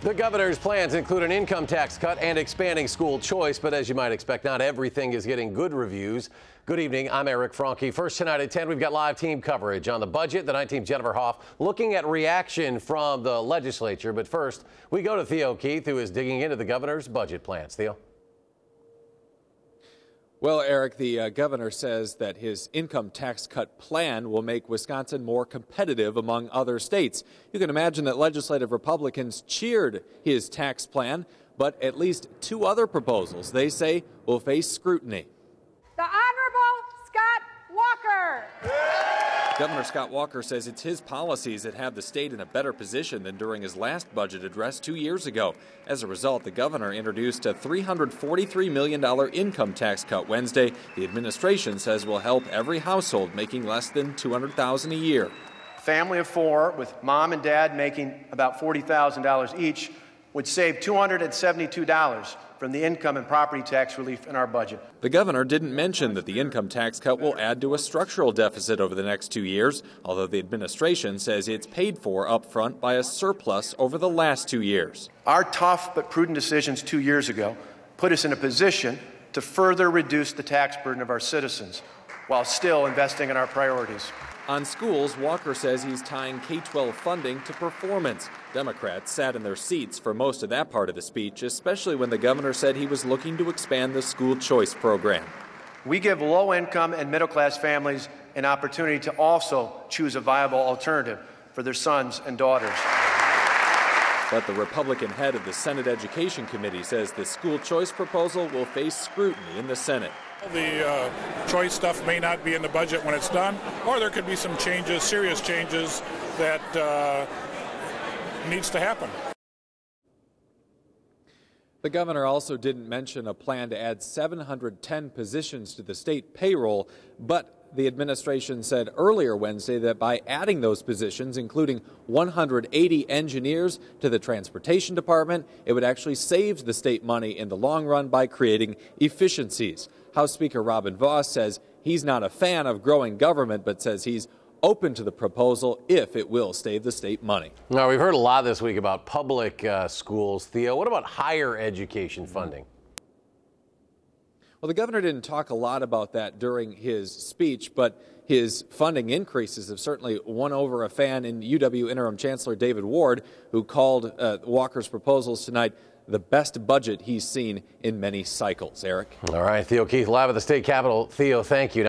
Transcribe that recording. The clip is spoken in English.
The governor's plans include an income tax cut and expanding school choice, but as you might expect, not everything is getting good reviews. Good evening, I'm Eric Franke. First tonight at 10, we've got live team coverage on the budget. The 19th Jennifer Hoff looking at reaction from the legislature. But first, we go to Theo Keith, who is digging into the governor's budget plans. Theo? Well, Eric, the governor says that his income tax cut plan will make Wisconsin more competitive among other states. You can imagine that legislative Republicans cheered his tax plan, but at least two other proposals, they say, will face scrutiny. The Honorable Scott Walker. Governor Scott Walker says it's his policies that have the state in a better position than during his last budget address 2 years ago. As a result, the governor introduced a $343 million income tax cut Wednesday. The administration says will help every household making less than $200,000 a year. Family of four with mom and dad making about $40,000 each would save $272 from the income and property tax relief in our budget. The governor didn't mention that the income tax cut will add to a structural deficit over the next 2 years, although the administration says it's paid for up front by a surplus over the last 2 years. Our tough but prudent decisions 2 years ago put us in a position to further reduce the tax burden of our citizens while still investing in our priorities. On schools, Walker says he's tying K-12 funding to performance. Democrats sat in their seats for most of that part of the speech, especially when the governor said he was looking to expand the school choice program. We give low-income and middle-class families an opportunity to also choose a viable alternative for their sons and daughters. But the Republican head of the Senate Education Committee says the school choice proposal will face scrutiny in the Senate. The choice stuff may not be in the budget when it's done, or there could be some changes, serious changes that needs to happen. The governor also didn't mention a plan to add 710 positions to the state payroll, but the administration said earlier Wednesday that by adding those positions, including 180 engineers to the transportation department, it would actually save the state money in the long run by creating efficiencies. House Speaker Robin Vos says he's not a fan of growing government, but says he's open to the proposal if it will save the state money. Now, we've heard a lot this week about public schools. Theo, what about higher education funding? Well, the governor didn't talk a lot about that during his speech, but his funding increases have certainly won over a fan in UW Interim Chancellor David Ward, who called Walker's proposals tonight the best budget he's seen in many cycles. Eric? All right, Theo Keith, live at the state capitol. Theo, thank you.